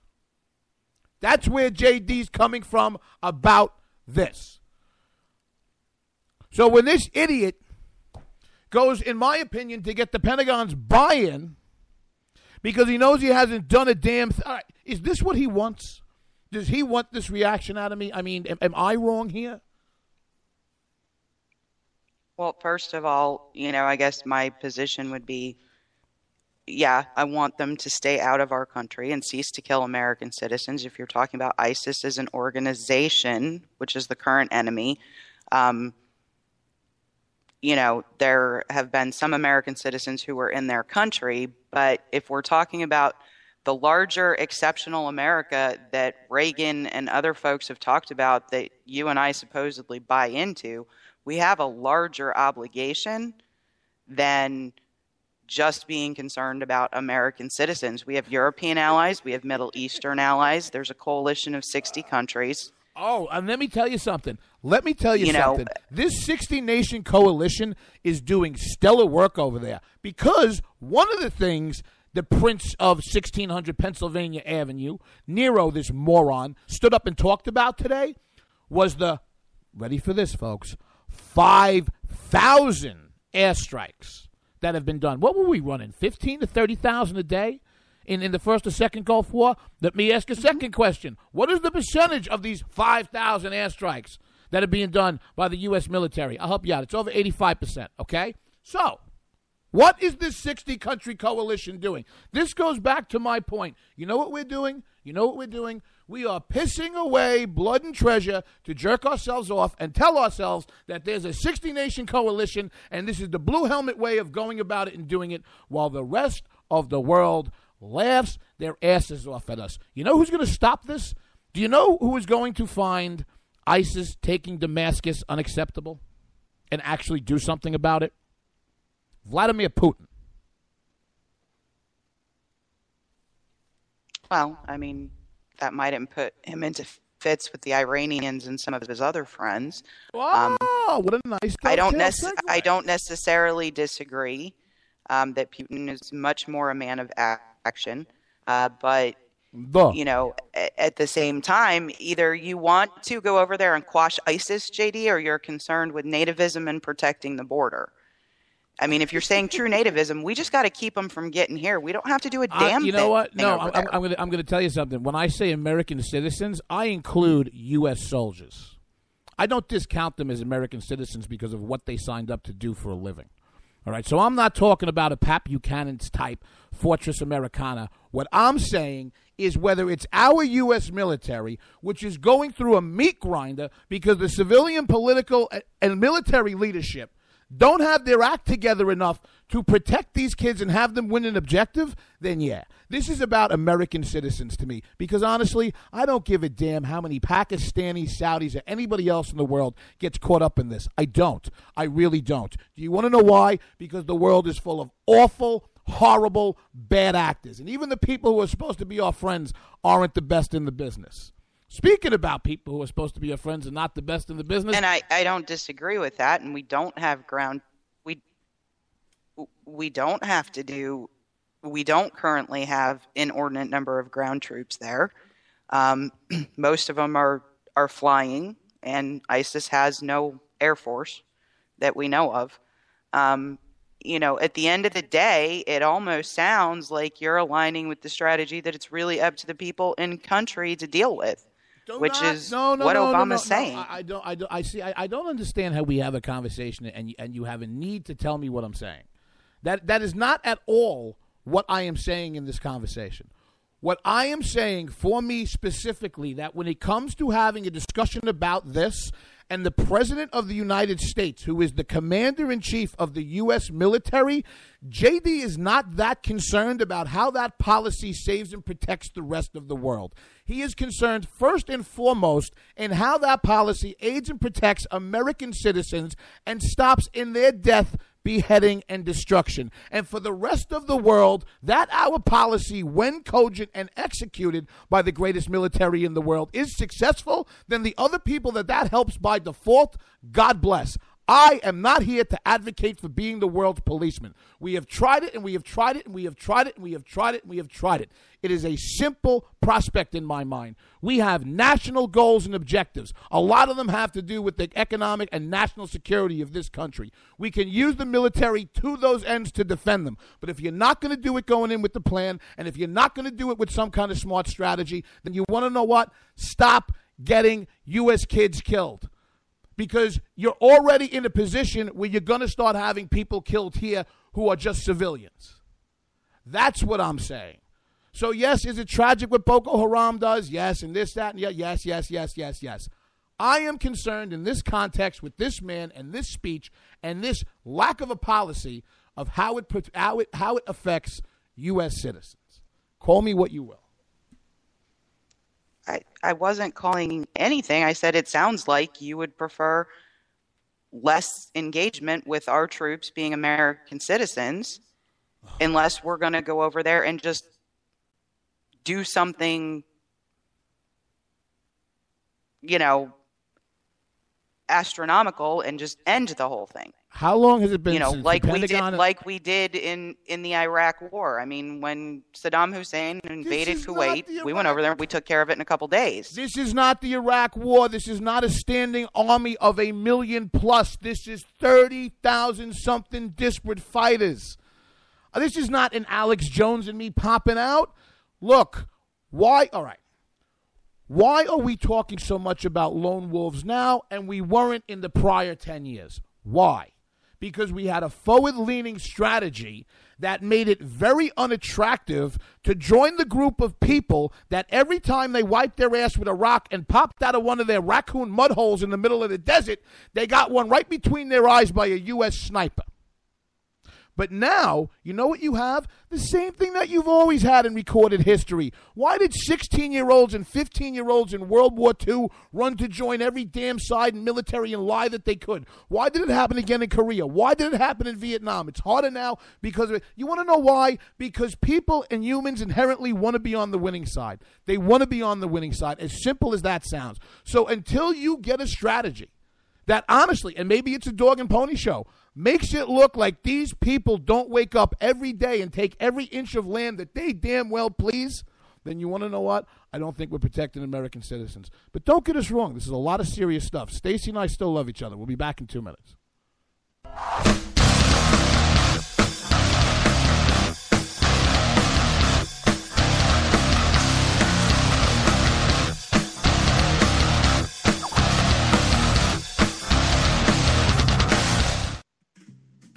That's where JD's coming from about this. So when this idiot goes, in my opinion, to get the Pentagon's buy-in because he knows he hasn't done a damn thing. Right, is this what he wants? Does he want this reaction out of me? I mean, am I wrong here? Well, first of all, I guess my position would be, yeah, I want them to stay out of our country and cease to kill American citizens. If you're talking about ISIS as an organization, which is the current enemy, there have been some American citizens who were in their country, but if we're talking about the larger exceptional America that Reagan and other folks have talked about that you and I supposedly buy into, we have a larger obligation than just being concerned about American citizens. We have European allies, we have Middle Eastern allies. There's a coalition of 60 countries. Oh, and let me tell you something. This 60-nation coalition is doing stellar work over there because one of the things the Prince of 1600 Pennsylvania Avenue, Nero, this moron, stood up and talked about today was the, ready for this, folks, 5,000 airstrikes that have been done. What were we running, 15 to 30,000 a day in the First or Second Gulf War? Let me ask a second question. What is the percentage of these 5,000 airstrikes that are being done by the U.S. military? I'll help you out. It's over 85%, okay? So, what is this 60-country coalition doing? This goes back to my point. You know what we're doing? We are pissing away blood and treasure to jerk ourselves off and tell ourselves that there's a 60-nation coalition and this is the blue helmet way of going about it and doing it while the rest of the world laughs their asses off at us. You know who's going to stop this? Do you know who is going to find ISIS taking Damascus unacceptable and actually do something about it? Vladimir Putin. Well, I mean, that might put him into fits with the Iranians and some of his other friends. Wow, what a nice I don't necessarily disagree that Putin is much more a man of action, but you know, at the same time, either you want to go over there and quash ISIS, JD, or you're concerned with nativism and protecting the border. I mean, if you're saying true nativism, we just got to keep them from getting here. We don't have to do a damn thing. You know what? No, I'm going to tell you something. When I say American citizens, I include U.S. soldiers. I don't discount them as American citizens because of what they signed up to do for a living. All right, so I'm not talking about a Pat Buchanan's type Fortress Americana. What I'm saying is whether it's our U.S. military, which is going through a meat grinder because the civilian, political, and military leadership don't have their act together enough to protect these kids and have them win an objective, then yeah. This is about American citizens to me because honestly, I don't give a damn how many Pakistanis, Saudis, or anybody else in the world gets caught up in this. I don't. I really don't. Do you want to know why? Because the world is full of awful, horrible, bad actors. And even the people who are supposed to be our friends aren't the best in the business. Speaking about people who are supposed to be our friends and not the best in the business. And I don't disagree with that. And we don't have we don't have to do, we don't currently have inordinate number of ground troops there. Most of them are flying, and ISIS has no air force that we know of. You know, at the end of the day, it almost sounds like you're aligning with the strategy that it's really up to the people in country to deal with. What Obama's saying. I don't understand how we have a conversation and you have a need to tell me what I'm saying. That is not at all what I am saying in this conversation. What I am saying for me specifically, that when it comes to having a discussion about this, and the President of the United States, who is the Commander-in-Chief of the U.S. military, J.D. is not that concerned about how that policy saves and protects the rest of the world. He is concerned first and foremost in how that policy aids and protects American citizens and stops in their death, beheading, and destruction. And for the rest of the world, that our policy, when cogent and executed by the greatest military in the world, is successful, then the other people that helps by default, God bless. I am not here to advocate for being the world's policeman. We have tried it, and we have tried it, and we have tried it, and we have tried it, and we have tried it. It is a simple prospect in my mind. We have national goals and objectives. A lot of them have to do with the economic and national security of this country. We can use the military to those ends to defend them. But if you're not going to do it going in with the plan, and if you're not going to do it with some kind of smart strategy, then you want to know what? Stop getting U.S. kids killed. Because you're already in a position where you're going to start having people killed here who are just civilians. That's what I'm saying. So, yes, is it tragic what Boko Haram does? Yes, and this, that, and yes. I am concerned in this context with this man and this speech and this lack of a policy of how it affects U.S. citizens. Call me what you will. I wasn't calling anything. I said it sounds like you would prefer less engagement with our troops being American citizens unless we're going to go over there and just do something astronomical and just end the whole thing. How long has it been since like we did in the Iraq War? I mean, when Saddam Hussein invaded Kuwait, we went over there and we took care of it in a couple days. This is not the Iraq War. This is not a standing army of 1 million plus. This is 30,000 something disparate fighters. This is not an Alex Jones and me popping out. Look, why? All right. Why are we talking so much about lone wolves now and we weren't in the prior 10 years? Why? Because we had a forward-leaning strategy that made it very unattractive to join the group of people that every time they wiped their ass with a rock and popped out of one of their raccoon mud holes in the middle of the desert, they got one right between their eyes by a U.S. sniper. But now, you know what you have? The same thing that you've always had in recorded history. Why did 16-year-olds and 15-year-olds in World War II run to join every damn side and military and lie that they could? Why did it happen again in Korea? Why did it happen in Vietnam? It's harder now because of it. You want to know why? Because people and humans inherently want to be on the winning side. They want to be on the winning side, as simple as that sounds. So until you get a strategy that honestly, and maybe it's a dog and pony show, makes it look like these people don't wake up every day and take every inch of land that they damn well please, then you want to know what? I don't think we're protecting American citizens. But don't get us wrong. This is a lot of serious stuff. Stacey and I still love each other. We'll be back in 2 minutes.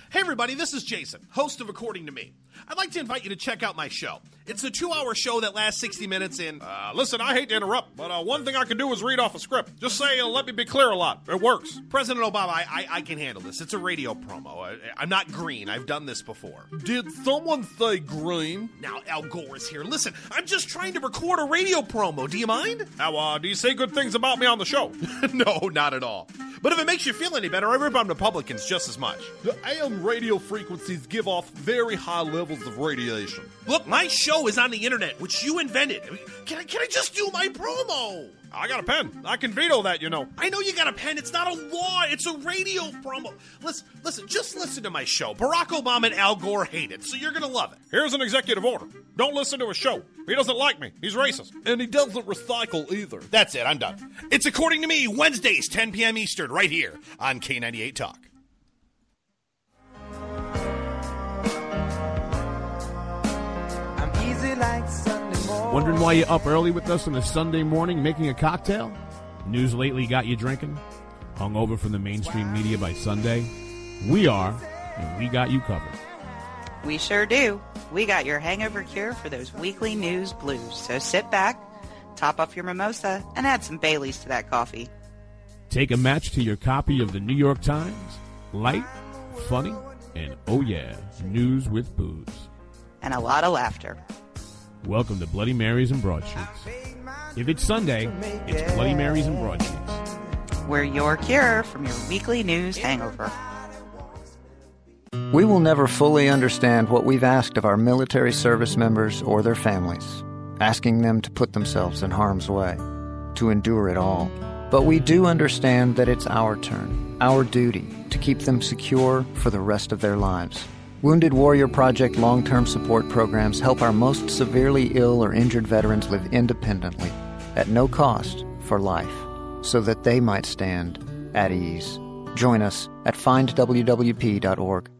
Hey everybody, this is Jason, host of According to Me. I'd like to invite you to check out my show. It's a 2-hour show that lasts 60 minutes in... listen, I hate to interrupt, but one thing I can do is read off a script. Just say, let me be clear a lot. It works. President Obama, I can handle this. It's a radio promo. I'm not green. I've done this before. Did someone say green? Now, Al Gore is here. Listen, I'm just trying to record a radio promo. Do you mind? Now, do you say good things about me on the show? No, not at all. But if it makes you feel any better, I rip on Republicans just as much. The AM radio frequencies give off very high levels of radiation. Look, my show is on the internet, which you invented. Can I just do my promo? I got a pen. I can veto that, you know. I know you got a pen. It's not a law. It's a radio promo. Listen, just listen to my show. Barack Obama and Al Gore hate it, so you're going to love it. Here's an executive order. Don't listen to his show. He doesn't like me. He's racist. And he doesn't recycle either. That's it. I'm done. It's According to Me, Wednesdays, 10 p.m. Eastern, right here on K98 Talk. I'm easy like Sunday morning. Wondering why you're up early with us on a Sunday morning making a cocktail? News lately got you drinking? Hungover from the mainstream media by Sunday? We are, and we got you covered. We sure do. We got your hangover cure for those weekly news blues. So sit back, top off your mimosa, and add some Baileys to that coffee. Take a match to your copy of the New York Times. Light, funny, and oh yeah, news with booze. And a lot of laughter. Welcome to Bloody Marys and Broadsheets. If it's Sunday, it's Bloody Marys and Broadsheets. We're your cure from your weekly news hangover. We will never fully understand what we've asked of our military service members or their families, asking them to put themselves in harm's way, to endure it all. But we do understand that it's our turn, our duty, to keep them secure for the rest of their lives. Wounded Warrior Project long-term support programs help our most severely ill or injured veterans live independently, at no cost, for life, so that they might stand at ease. Join us at findwwp.org.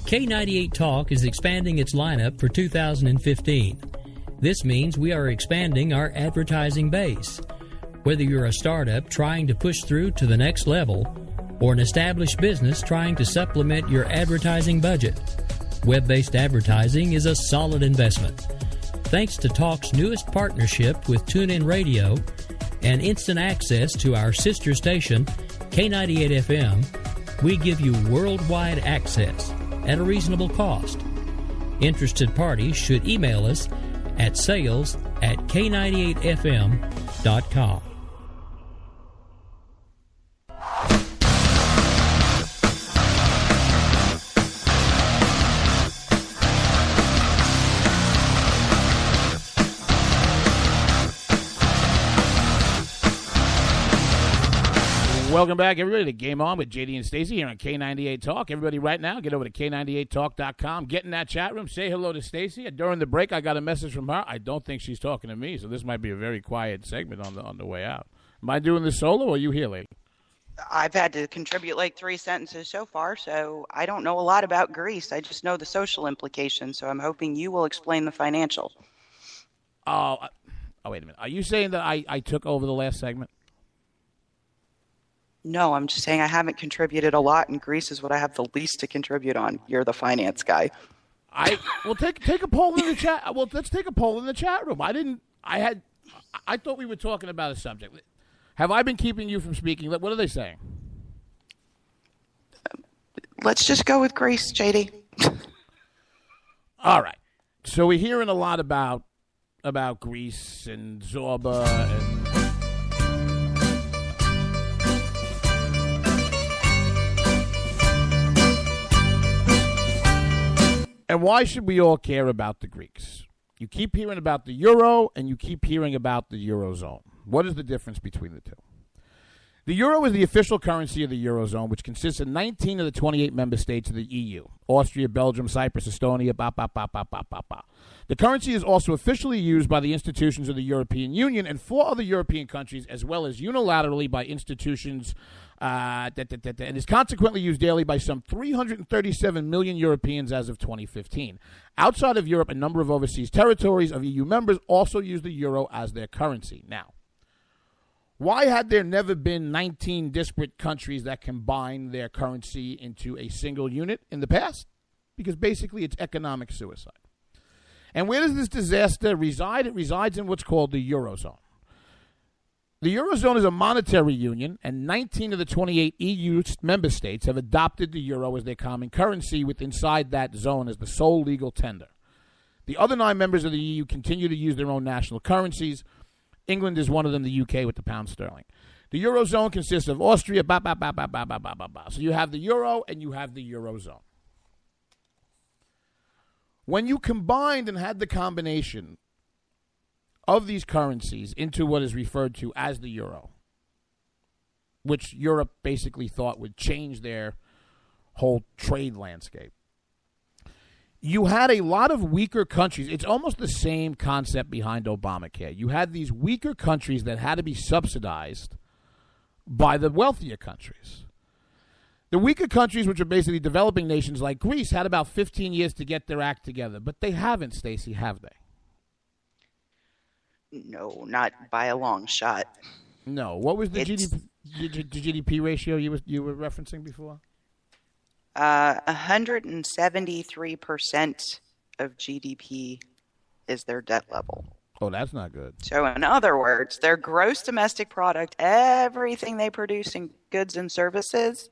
K98 Talk is expanding its lineup for 2015. This means we are expanding our advertising base. Whether you're a startup trying to push through to the next level or an established business trying to supplement your advertising budget, web-based advertising is a solid investment. Thanks to Talk's newest partnership with TuneIn Radio and instant access to our sister station, K98 FM, we give you worldwide access at a reasonable cost. Interested parties should email us at sales@k98fm.com. Welcome back, everybody, to Game On with JD and Stacey here on K98 Talk. Everybody right now, get over to K98Talk.com. Get in that chat room. Say hello to Stacey. During the break, I got a message from her. I don't think she's talking to me, so this might be a very quiet segment on the way out. Am I doing this solo, or are you here, lady? I've had to contribute like 3 sentences so far, so I don't know a lot about Greece. I just know the social implications, so I'm hoping you will explain the financial. Oh, wait a minute. Are you saying that I took over the last segment? No, I'm just saying I haven't contributed a lot, and Greece is what I have the least to contribute on. You're the finance guy. Well, take a poll in the chat. Well, let's take a poll in the chat room. I thought we were talking about a subject. Have I been keeping you from speaking? What are they saying? Let's just go with Greece, JD. All right. So we're hearing a lot about Greece and Zorba and why should we all care about the Greeks? You keep hearing about the euro and you keep hearing about the eurozone. What is the difference between the two? The euro is the official currency of the eurozone, which consists of 19 of the 28 member states of the EU. Austria, Belgium, Cyprus, Estonia, The currency is also officially used by the institutions of the European Union and 4 other European countries, as well as unilaterally by institutions, and is consequently used daily by some 337 million Europeans as of 2015. Outside of Europe, a number of overseas territories of EU members also use the euro as their currency. Now, why had there never been 19 disparate countries that combine their currency into a single unit in the past? Because basically it's economic suicide. And where does this disaster reside? It resides in what's called the Eurozone. The Eurozone is a monetary union, and 19 of the 28 EU member states have adopted the euro as their common currency, with inside that zone as the sole legal tender. The other 9 members of the EU continue to use their own national currencies. England is one of them, the UK with the pound sterling. The Eurozone consists of Austria, So you have the euro and you have the Eurozone. When you combined and had the combination of these currencies into what is referred to as the euro, which Europe basically thought would change their whole trade landscape, you had a lot of weaker countries. It's almost the same concept behind Obamacare. You had these weaker countries that had to be subsidized by the wealthier countries. The weaker countries, which are basically developing nations like Greece, had about 15 years to get their act together. But they haven't, Stacey, have they? No, not by a long shot. No. What was the GDP ratio you were referencing before? 173% of GDP is their debt level. Oh, that's not good. So in other words, their gross domestic product, everything they produce in goods and services,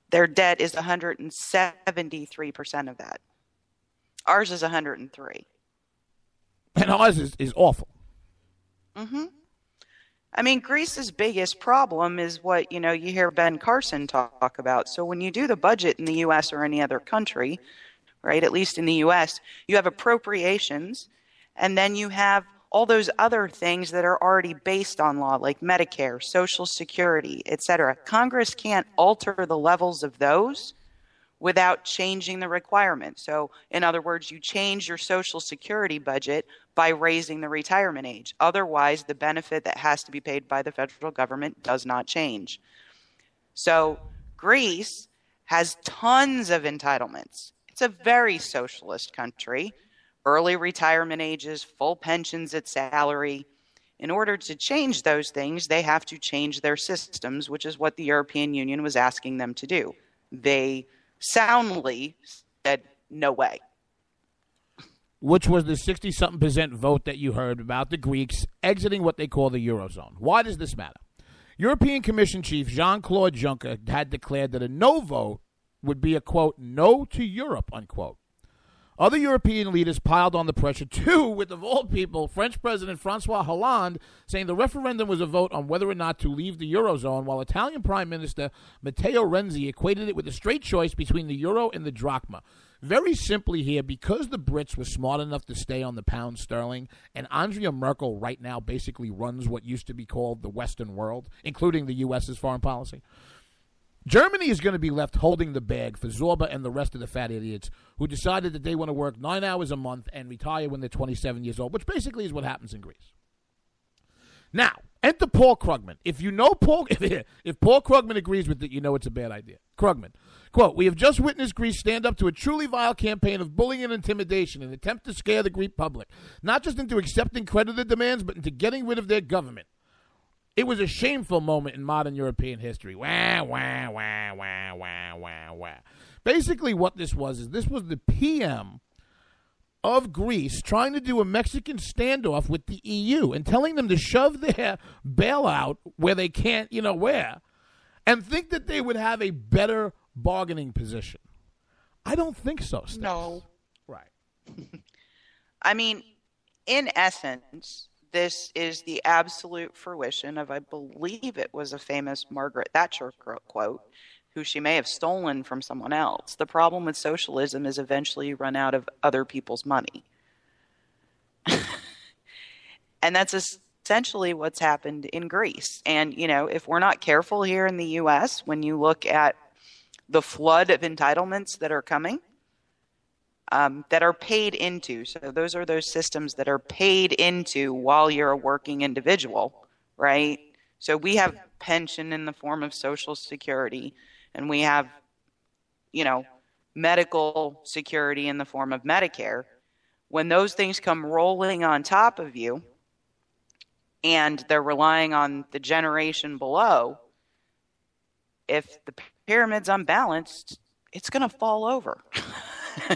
their debt is 173% of that. Ours is 103. And ours is awful. Mm-hmm. I mean, Greece's biggest problem is what, you hear Ben Carson talk about. So when you do the budget in the U.S. or any other country, right, at least in the U.S., you have appropriations, and then you have all those other things that are already based on law, like Medicare, Social Security, etc. Congress can't alter the levels of those without changing the requirements. So, in other words, you change your Social Security budget by raising the retirement age. Otherwise, the benefit that has to be paid by the federal government does not change. So, Greece has tons of entitlements. It's a very socialist country. Early retirement ages, full pensions at salary. In order to change those things, they have to change their systems, which is what the European Union was asking them to do. They soundly said, no way. Which was the 60-something% vote that you heard about the Greeks exiting what they call the Eurozone. Why does this matter? European Commission Chief Jean-Claude Juncker had declared that a no vote would be a, quote, no to Europe, unquote. Other European leaders piled on the pressure, too, with, of all people, French President Francois Hollande saying the referendum was a vote on whether or not to leave the Eurozone, while Italian Prime Minister Matteo Renzi equated it with a straight choice between the euro and the drachma. Very simply here, because the Brits were smart enough to stay on the pound sterling, and Angela Merkel right now basically runs what used to be called the Western world, including the U.S.'s foreign policy, Germany is going to be left holding the bag for Zorba and the rest of the fat idiots who decided that they want to work 9 hours a month and retire when they're 27 years old, which basically is what happens in Greece. Now, enter Paul Krugman. If you know Paul, if Paul Krugman agrees with it, you know it's a bad idea. Krugman, quote, "We have just witnessed Greece stand up to a truly vile campaign of bullying and intimidation in an attempt to scare the Greek public, not just into accepting creditor demands, but into getting rid of their government. It was a shameful moment in modern European history." Wah, wah, wah, wah, wah, wah, wah. Basically what this was the PM of Greece trying to do a Mexican standoff with the EU and telling them to shove their bailout where they can't, where, and think that they would have a better bargaining position. I don't think so, Steph. No. Right. I mean, in essence, this is the absolute fruition of, I believe it was a famous Margaret Thatcher quote, who she may have stolen from someone else. The problem with socialism is eventually you run out of other people's money. And that's essentially what's happened in Greece. And, if we're not careful here in the U.S., when you look at the flood of entitlements that are coming, that are paid into. So those are those systems that are paid into while you're a working individual, right? So we have pension in the form of Social Security, and we have, medical security in the form of Medicare. When those things come rolling on top of you and they're relying on the generation below, if the pyramid's unbalanced, it's going to fall over.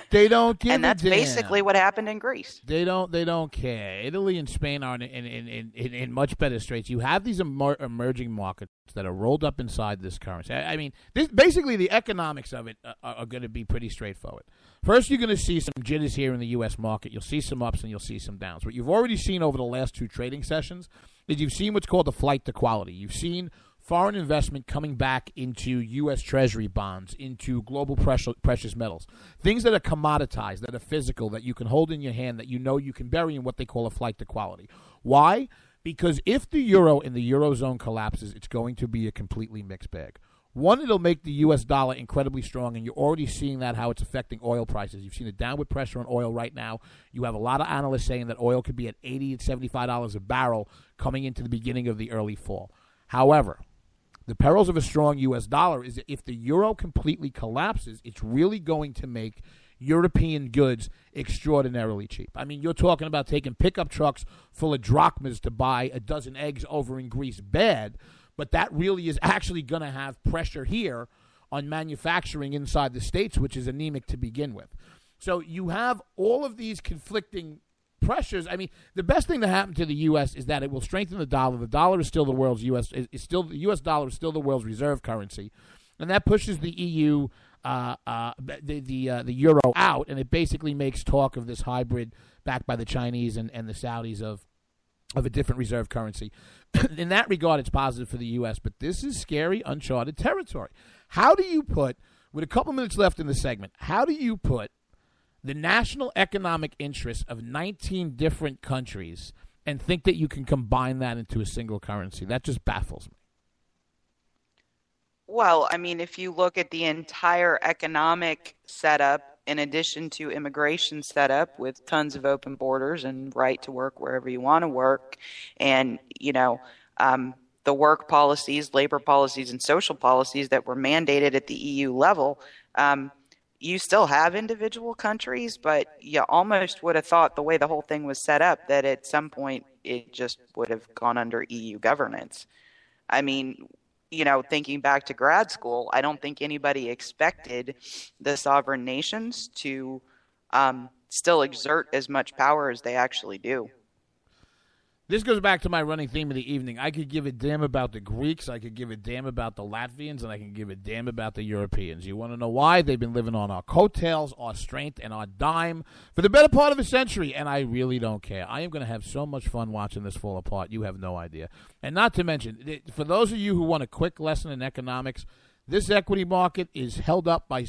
They don't give and that's a damn. Basically what happened in Greece. They don't care. Italy and Spain are in much better straits. You have these emerging markets that are rolled up inside this currency. I mean, basically the economics of it are going to be pretty straightforward. First, you're going to see some jitters here in the U.S. market. You'll see some ups and you'll see some downs. What you've already seen over the last two trading sessions is you've seen what's called the flight to quality. You've seen foreign investment coming back into U.S. Treasury bonds, into global precious metals, things that are commoditized, that are physical, that you can hold in your hand, that you know you can bury in what they call a flight to quality. Why? Because if the euro and the Eurozone collapses, it's going to be a completely mixed bag. One, it'll make the U.S. dollar incredibly strong, and you're already seeing that, how it's affecting oil prices. You've seen a downward pressure on oil right now. You have a lot of analysts saying that oil could be at $80 and $75 a barrel coming into the beginning of the early fall. However, the perils of a strong U.S. dollar is that if the euro completely collapses, it's really going to make European goods extraordinarily cheap. I mean, you're talking about taking pickup trucks full of drachmas to buy a dozen eggs over in Greece. Bad, but that really is actually going to have pressure here on manufacturing inside the States, which is anemic to begin with. So you have all of these conflicting pressures. I mean, the best thing to happen to the U.S. is that it will strengthen the dollar. The dollar is still the world's the U.S. dollar is still the world's reserve currency, and that pushes the EU, the euro out, and it basically makes talk of this hybrid backed by the Chinese and the Saudis of a different reserve currency. In that regard, it's positive for the U.S., but this is scary, uncharted territory. How do you put, with a couple minutes left in the segment, how do you put the national economic interests of 19 different countries and think that you can combine that into a single currency? That just baffles me. Well, I mean, if you look at the entire economic setup, in addition to immigration setup with tons of open borders and right to work wherever you want to work, and, the work policies, labor policies, and social policies that were mandated at the EU level, you still have individual countries, but you almost would have thought the way the whole thing was set up that at some point it just would have gone under EU governance. I mean, thinking back to grad school, I don't think anybody expected the sovereign nations to still exert as much power as they actually do. This goes back to my running theme of the evening. I could give a damn about the Greeks, I could give a damn about the Latvians, and I can give a damn about the Europeans. You want to know why? They've been living on our coattails, our strength, and our dime for the better part of a century, and I really don't care. I am going to have so much fun watching this fall apart. You have no idea. And not to mention, for those of you who want a quick lesson in economics, this equity market is held up by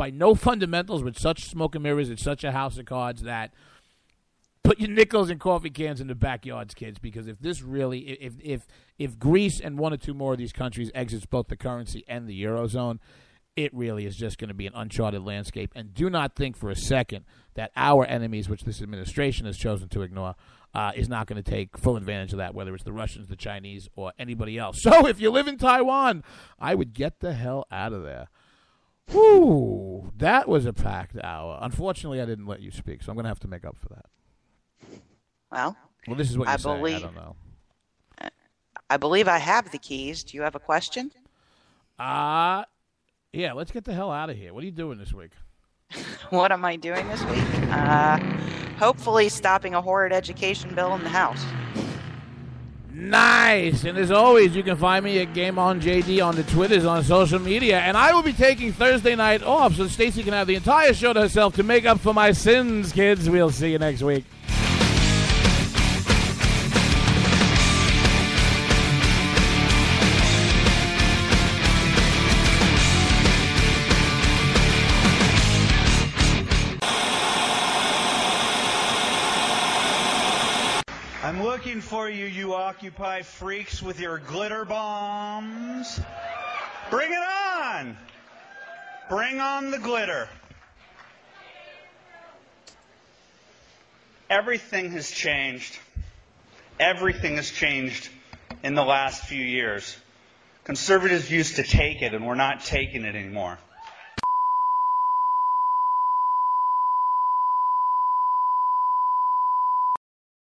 no fundamentals, with such smoke and mirrors. It's such a house of cards that put your nickels and coffee cans in the backyards, kids, because if this really, if Greece and one or two more of these countries exits both the currency and the Eurozone, it really is just going to be an uncharted landscape. And do not think for a second that our enemies, which this administration has chosen to ignore, is not going to take full advantage of that, whether it's the Russians, the Chinese, or anybody else. So if you live in Taiwan, I would get the hell out of there. Whew, that was a packed hour. Unfortunately, I didn't let you speak, so I'm going to have to make up for that. Well, this is what you're saying. I don't know. I believe I have the keys. Do you have a question? Yeah, let's get the hell out of here. What are you doing this week? What am I doing this week? Hopefully stopping a horrid education bill in the House. Nice. And as always, you can find me at Game On JD on the Twitters, on social media. And I will be taking Thursday night off so Stacey can have the entire show to herself to make up for my sins, kids. We'll see you next week. I'm looking for you, you Occupy freaks with your glitter bombs. Bring it on! Bring on the glitter. Everything has changed. Everything has changed in the last few years. Conservatives used to take it, and we're not taking it anymore.